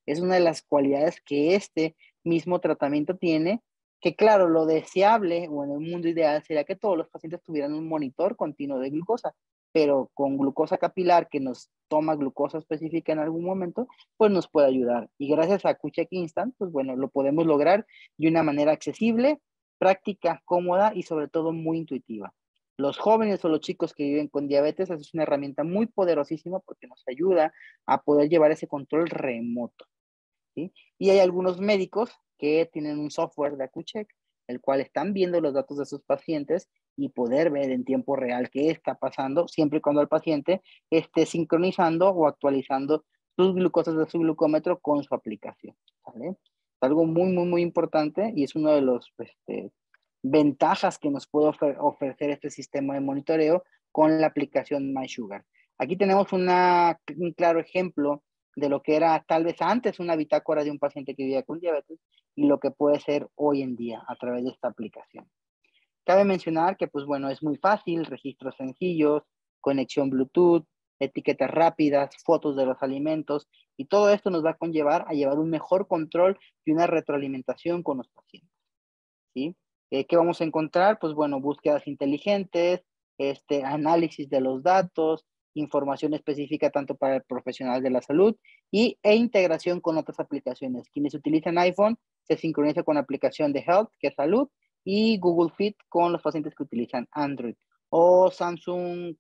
Es una de las cualidades que este mismo tratamiento tiene, que claro, lo deseable o en el mundo ideal sería que todos los pacientes tuvieran un monitor continuo de glucosa, pero con glucosa capilar que nos toma glucosa específica en algún momento, pues nos puede ayudar. Y gracias a QCheck Instant, pues bueno, lo podemos lograr de una manera accesible, práctica, cómoda y sobre todo muy intuitiva. Los jóvenes o los chicos que viven con diabetes es una herramienta muy poderosísima porque nos ayuda a poder llevar ese control remoto. ¿Sí? Y hay algunos médicos que tienen un software de AcuCheck, el cual están viendo los datos de sus pacientes y poder ver en tiempo real qué está pasando, siempre y cuando el paciente esté sincronizando o actualizando sus glucosas de su glucómetro con su aplicación. ¿Vale? Es algo muy, muy, muy importante y es uno de los ventajas que nos puede ofrecer este sistema de monitoreo con la aplicación MySugar. Aquí tenemos un claro ejemplo de lo que era tal vez antes una bitácora de un paciente que vivía con diabetes y lo que puede ser hoy en día a través de esta aplicación. Cabe mencionar que, pues bueno, es muy fácil, registros sencillos, conexión Bluetooth, etiquetas rápidas, fotos de los alimentos y todo esto nos va a conllevar a llevar un mejor control y una retroalimentación con los pacientes. ¿Sí? ¿Qué vamos a encontrar? Pues bueno, búsquedas inteligentes, análisis de los datos, información específica tanto para el profesional de la salud e integración con otras aplicaciones. Quienes utilizan iPhone se sincroniza con la aplicación de Health, que es salud, y Google Fit con los pacientes que utilizan Android. O Samsung,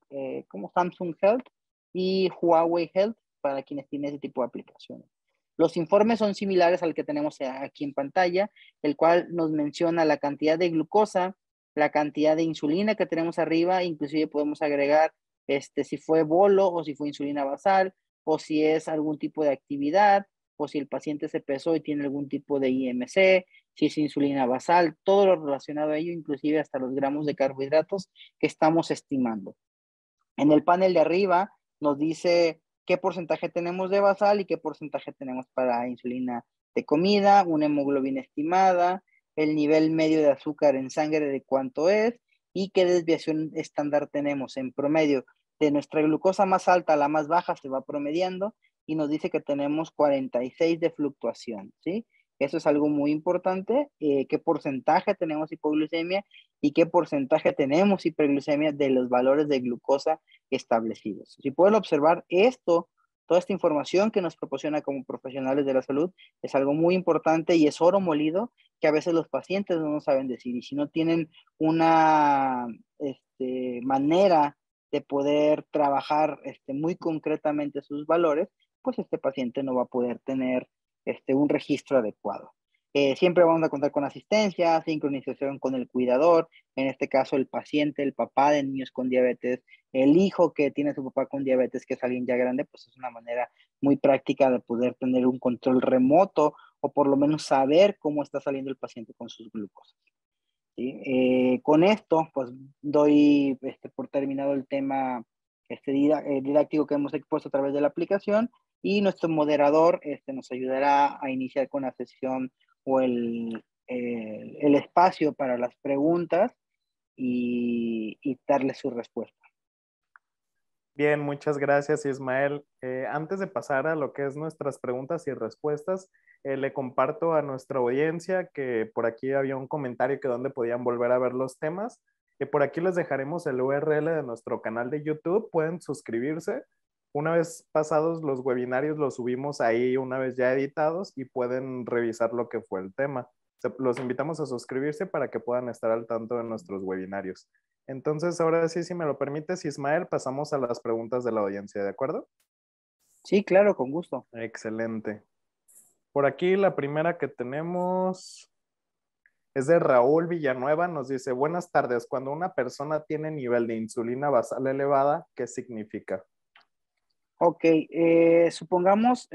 como Samsung Health y Huawei Health para quienes tienen ese tipo de aplicaciones. Los informes son similares al que tenemos aquí en pantalla, el cual nos menciona la cantidad de glucosa, la cantidad de insulina que tenemos arriba, inclusive podemos agregar si fue bolo o si fue insulina basal, o si es algún tipo de actividad, o si el paciente se pesó y tiene algún tipo de IMC, si es insulina basal, todo lo relacionado a ello, inclusive hasta los gramos de carbohidratos que estamos estimando. En el panel de arriba nos dice qué porcentaje tenemos de basal y qué porcentaje tenemos para insulina de comida, una hemoglobina estimada, el nivel medio de azúcar en sangre de cuánto es y qué desviación estándar tenemos. En promedio, de nuestra glucosa más alta a la más baja se va promediando y nos dice que tenemos 46 de fluctuación, ¿sí? Eso es algo muy importante, qué porcentaje tenemos hipoglucemia y qué porcentaje tenemos hiperglucemia de los valores de glucosa establecidos. Si pueden observar esto, toda esta información que nos proporciona como profesionales de la salud es algo muy importante y es oro molido que a veces los pacientes no saben decir. Y si no tienen una manera de poder trabajar muy concretamente sus valores, pues este paciente no va a poder tener un registro adecuado. Siempre vamos a contar con asistencia, sincronización con el cuidador, en este caso el paciente, el papá de niños con diabetes, el hijo que tiene a su papá con diabetes, que es alguien ya grande, pues es una manera muy práctica de poder tener un control remoto o por lo menos saber cómo está saliendo el paciente con sus glucosas. ¿Sí? Con esto, pues doy por terminado el tema didáctico que hemos expuesto a través de la aplicación y nuestro moderador nos ayudará a iniciar con la sesión o el espacio para las preguntas y darle su respuesta. Bien, muchas gracias, Ismael. Antes de pasar a lo que es nuestras preguntas y respuestas, le comparto a nuestra audiencia que por aquí había un comentario que donde podían volver a ver los temas. Por aquí les dejaremos el URL de nuestro canal de YouTube. Pueden suscribirse. Una vez pasados los webinarios, los subimos ahí una vez ya editados y pueden revisar lo que fue el tema. Los invitamos a suscribirse para que puedan estar al tanto de nuestros webinarios. Entonces, ahora sí, si me lo permites, Ismael, pasamos a las preguntas de la audiencia, ¿de acuerdo? Sí, claro, con gusto. Excelente. Por aquí la primera que tenemos es de Raúl Villanueva. Nos dice, buenas tardes. Cuando una persona tiene nivel de insulina basal elevada, ¿qué significa? Ok, supongamos,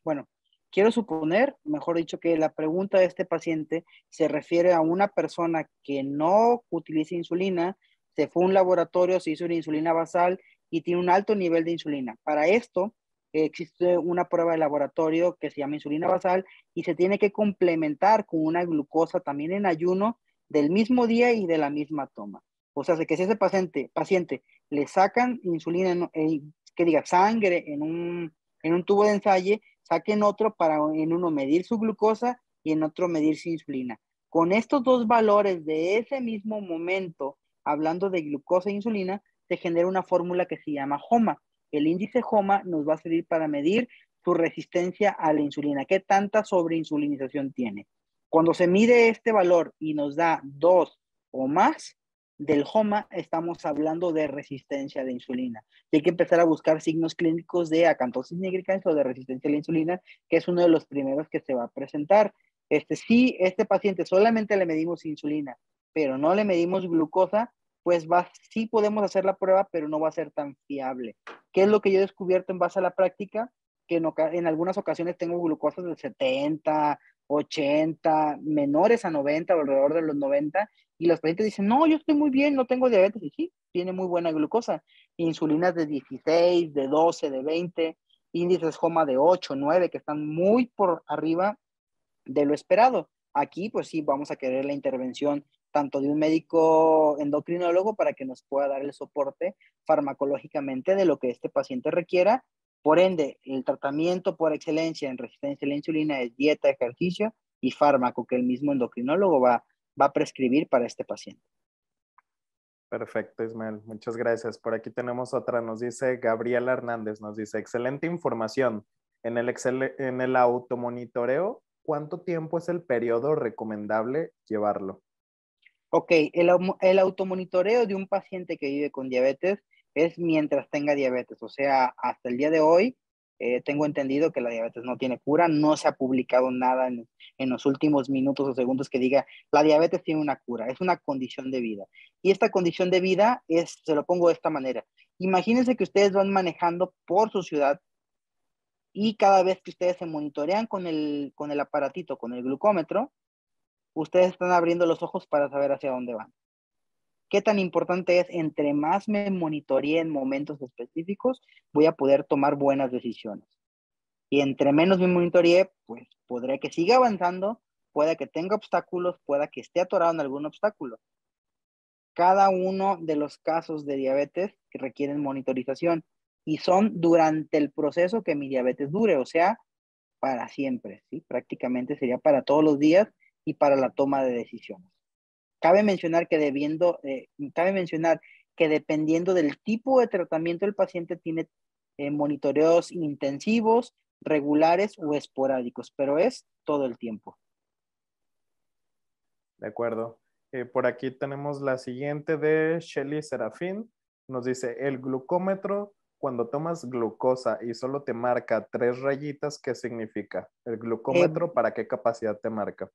bueno, quiero suponer, mejor dicho, que la pregunta de este paciente se refiere a una persona que no utiliza insulina, se fue a un laboratorio, se hizo una insulina basal y tiene un alto nivel de insulina. Para esto, existe una prueba de laboratorio que se llama insulina basal y se tiene que complementar con una glucosa también en ayuno del mismo día y de la misma toma. O sea, que si ese paciente le sacan insulina que diga sangre en un tubo de ensayo, saquen otro para en uno medir su glucosa y en otro medir su insulina. Con estos dos valores de ese mismo momento, hablando de glucosa e insulina, se genera una fórmula que se llama HOMA. El índice HOMA nos va a servir para medir su resistencia a la insulina, qué tanta sobreinsulinización tiene. Cuando se mide este valor y nos da 2 o más, del HOMA estamos hablando de resistencia a la insulina. Y hay que empezar a buscar signos clínicos de acantosis nigricans o de resistencia a la insulina, que es uno de los primeros que se va a presentar. Si este paciente solamente le medimos insulina, pero no le medimos glucosa, pues sí podemos hacer la prueba, pero no va a ser tan fiable. ¿Qué es lo que yo he descubierto en base a la práctica? Que en algunas ocasiones tengo glucosas de 70, 80, menores a 90 o alrededor de los 90, y los pacientes dicen, no, yo estoy muy bien, no tengo diabetes, y sí, tiene muy buena glucosa, insulinas de 16, de 12, de 20, índices HOMA de 8, 9, que están muy por arriba de lo esperado. Aquí, pues sí, vamos a querer la intervención tanto de un médico endocrinólogo para que nos pueda dar el soporte farmacológicamente de lo que este paciente requiera. Por ende, el tratamiento por excelencia en resistencia a la insulina es dieta, ejercicio y fármaco que el mismo endocrinólogo va a prescribir para este paciente. Perfecto, Ismael. Muchas gracias. Por aquí tenemos otra. Nos dice Gabriela Hernández. Nos dice, excelente información. En el automonitoreo, ¿cuánto tiempo es el periodo recomendable llevarlo? Ok, el automonitoreo de un paciente que vive con diabetes es mientras tenga diabetes. O sea, hasta el día de hoy tengo entendido que la diabetes no tiene cura. No se ha publicado nada en los últimos minutos o segundos que diga la diabetes tiene una cura. Es una condición de vida. Y esta condición de vida se lo pongo de esta manera. Imagínense que ustedes van manejando por su ciudad y cada vez que ustedes se monitorean con el aparatito, con el glucómetro, ustedes están abriendo los ojos para saber hacia dónde van. ¿Qué tan importante es? Entre más me monitoree en momentos específicos, voy a poder tomar buenas decisiones. Y entre menos me monitoree, pues podré que siga avanzando, pueda que tenga obstáculos, pueda que esté atorado en algún obstáculo. Cada uno de los casos de diabetes que requieren monitorización y son durante el proceso que mi diabetes dure, o sea, para siempre, ¿sí? Prácticamente sería para todos los días y para la toma de decisiones. Cabe mencionar cabe mencionar que dependiendo del tipo de tratamiento, el paciente tiene monitoreos intensivos, regulares o esporádicos, pero es todo el tiempo. De acuerdo. Por aquí tenemos la siguiente de Shelly Serafín. Nos dice, el glucómetro, cuando tomas glucosa y solo te marca 3 rayitas, ¿qué significa? El Eh, glucómetro, ¿para qué capacidad te marca?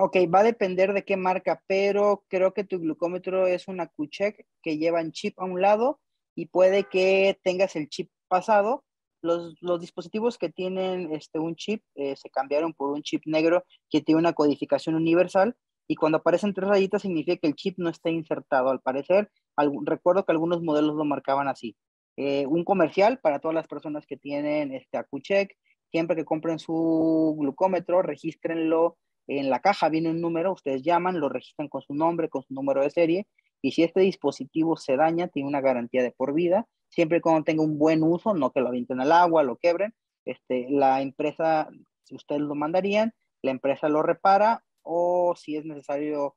ok, va a depender de qué marca, pero creo que tu glucómetro es una QCheck que llevan chip a un lado y puede que tengas el chip pasado. Los dispositivos que tienen un chip se cambiaron por un chip negro que tiene una codificación universal y cuando aparecen 3 rayitas significa que el chip no está insertado. Al parecer, recuerdo que algunos modelos lo marcaban así. Un comercial para todas las personas que tienen QCheck, siempre que compren su glucómetro, regístrenlo en la caja, viene un número, ustedes llaman, lo registran con su nombre, con su número de serie, y si este dispositivo se daña, tiene una garantía de por vida, siempre y cuando tenga un buen uso, no que lo avienten al agua, lo quebren, la empresa, si ustedes lo mandarían, la empresa lo repara, o si es necesario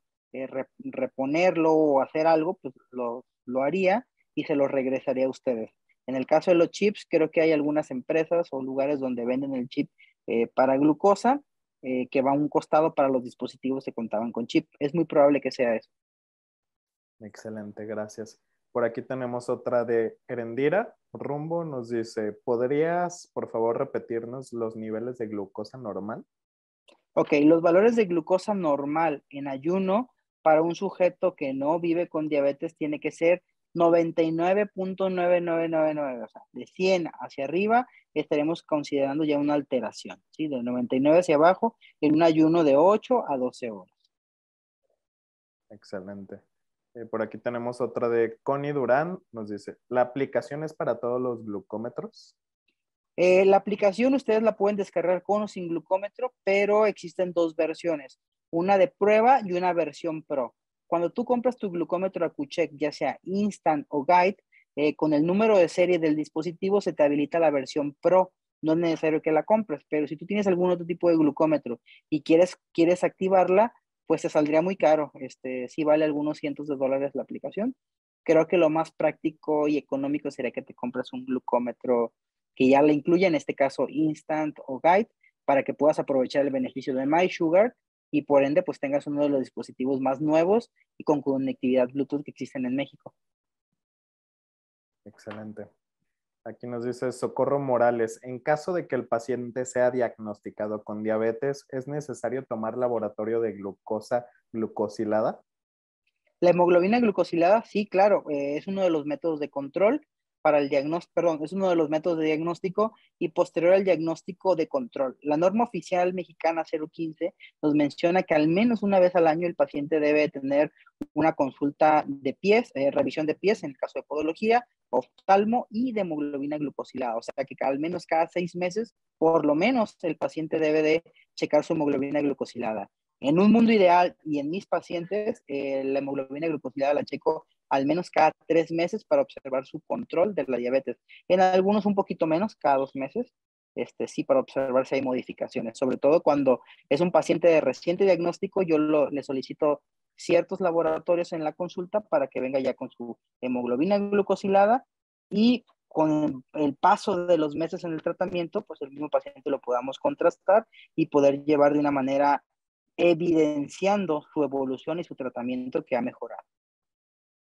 reponerlo o hacer algo, pues lo haría y se lo regresaría a ustedes. En el caso de los chips, creo que hay algunas empresas o lugares donde venden el chip para glucosa, que va a un costado para los dispositivos que contaban con chip. Es muy probable que sea eso. Excelente, gracias. Por aquí tenemos otra de Erendira Rumbo, nos dice, ¿podrías por favor repetirnos los niveles de glucosa normal? Ok, los valores de glucosa normal en ayuno para un sujeto que no vive con diabetes tiene que ser 99.9999, o sea, de 100 hacia arriba estaremos considerando ya una alteración, ¿sí? De 99 hacia abajo en un ayuno de 8 a 12 horas. Excelente. Por aquí tenemos otra de Connie Durán, nos dice, ¿la aplicación es para todos los glucómetros? La aplicación ustedes la pueden descargar con o sin glucómetro, pero existen dos versiones, una de prueba y una versión Pro. Cuando tú compras tu glucómetro Accu-Chek, ya sea Instant o Guide, con el número de serie del dispositivo se te habilita la versión Pro. No es necesario que la compres, pero si tú tienes algún otro tipo de glucómetro y quieres activarla, pues te saldría muy caro. Sí vale algunos cientos de dólares la aplicación. Creo que lo más práctico y económico sería que te compres un glucómetro que ya la incluya, en este caso Instant o Guide, para que puedas aprovechar el beneficio de MySugar y por ende pues tengas uno de los dispositivos más nuevos y con conectividad Bluetooth que existen en México. Excelente. Aquí nos dice Socorro Morales, en caso de que el paciente sea diagnosticado con diabetes, ¿es necesario tomar laboratorio de glucosa glucosilada? La hemoglobina glucosilada, sí, claro, es uno de los métodos de control para el diagnóstico, perdón, es uno de los métodos de diagnóstico y posterior al diagnóstico de control. La norma oficial mexicana 015 nos menciona que al menos una vez al año el paciente debe tener una consulta de pies, revisión de pies en el caso de podología, oftalmo y de hemoglobina glucosilada. O sea que al menos cada 6 meses, por lo menos, el paciente debe de checar su hemoglobina glucosilada. En un mundo ideal y en mis pacientes, la hemoglobina glucosilada la checo al menos cada 3 meses para observar su control de la diabetes. En algunos un poquito menos, cada 2 meses, sí, para observar si hay modificaciones. Sobre todo cuando es un paciente de reciente diagnóstico, yo le solicito ciertos laboratorios en la consulta para que venga ya con su hemoglobina glucosilada y con el paso de los meses en el tratamiento, pues el mismo paciente lo podamos contrastar y poder llevar de una manera evidenciando su evolución y su tratamiento que ha mejorado.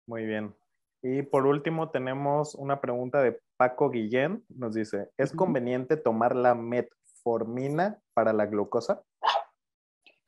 Muy bien. Y por último tenemos una pregunta de Paco Guillén. Nos dice, ¿es conveniente tomar la metformina para la glucosa?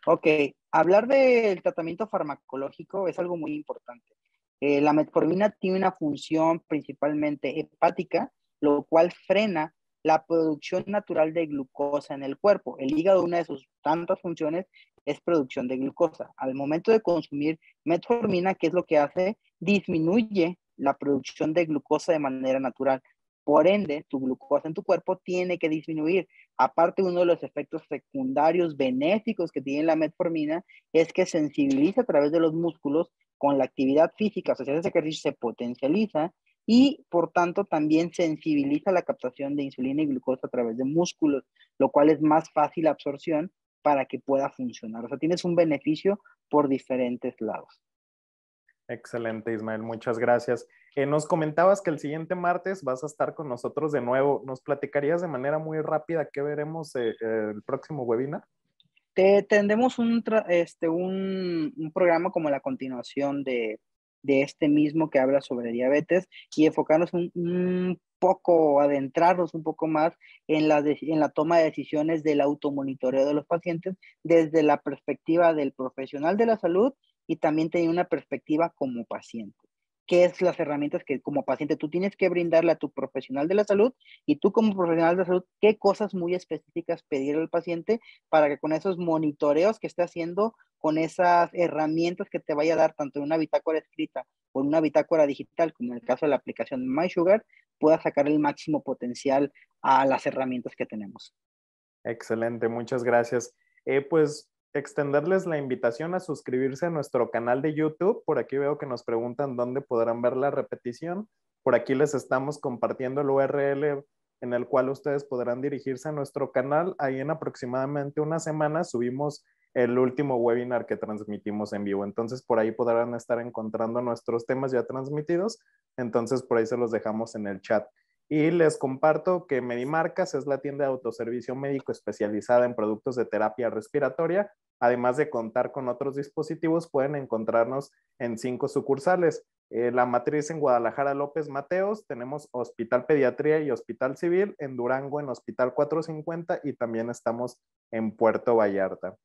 Ok, hablar del tratamiento farmacológico es algo muy importante. La metformina tiene una función principalmente hepática, lo cual frena la producción natural de glucosa en el cuerpo. El hígado, una de sus tantas funciones, es producción de glucosa. Al momento de consumir metformina, ¿qué es lo que hace? Disminuye la producción de glucosa de manera natural. Por ende, tu glucosa en tu cuerpo tiene que disminuir. Aparte, uno de los efectos secundarios benéficos que tiene la metformina es que sensibiliza a través de los músculos con la actividad física, o sea, si haces ejercicio se potencializa y por tanto también sensibiliza la captación de insulina y glucosa a través de músculos, lo cual es más fácil la absorción para que pueda funcionar. O sea, tienes un beneficio por diferentes lados. Excelente, Ismael, muchas gracias. Nos comentabas que el siguiente martes vas a estar con nosotros de nuevo. ¿Nos platicarías de manera muy rápida qué veremos el próximo webinar? Tendremos un programa como la continuación de este mismo que habla sobre diabetes y enfocarnos un poco, adentrarnos un poco más en la toma de decisiones del automonitoreo de los pacientes desde la perspectiva del profesional de la salud y también tener una perspectiva como paciente. ¿Qué es las herramientas que como paciente tú tienes que brindarle a tu profesional de la salud y tú como profesional de la salud, qué cosas muy específicas pedir al paciente para que con esos monitoreos que esté haciendo, con esas herramientas que te vaya a dar tanto en una bitácora escrita o en una bitácora digital, como en el caso de la aplicación MySugar, pueda sacar el máximo potencial a las herramientas que tenemos. Excelente, muchas gracias. Pues extenderles la invitación a suscribirse a nuestro canal de YouTube. Por aquí veo que nos preguntan dónde podrán ver la repetición. Por aquí les estamos compartiendo el URL en el cual ustedes podrán dirigirse a nuestro canal. Ahí en aproximadamente una semana subimos el último webinar que transmitimos en vivo. Entonces por ahí podrán estar encontrando nuestros temas ya transmitidos. Entonces por ahí se los dejamos en el chat. Y les comparto que Medimarcas es la tienda de autoservicio médico especializada en productos de terapia respiratoria. Además de contar con otros dispositivos, pueden encontrarnos en 5 sucursales. La matriz en Guadalajara López Mateos, tenemos Hospital Pediatría y Hospital Civil, en Durango en Hospital 450 y también estamos en Puerto Vallarta.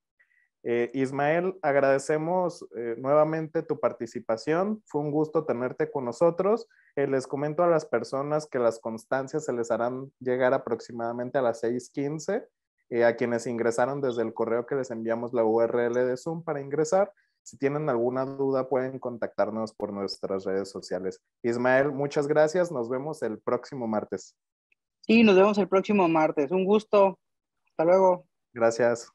Ismael, agradecemos nuevamente tu participación. Fue un gusto tenerte con nosotros. Les comento a las personas que las constancias se les harán llegar aproximadamente a las 6:15. A quienes ingresaron desde el correo que les enviamos la URL de Zoom para ingresar. Si tienen alguna duda, pueden contactarnos por nuestras redes sociales. Ismael, muchas gracias. Nos vemos el próximo martes. Sí, nos vemos el próximo martes. Un gusto. Hasta luego. Gracias.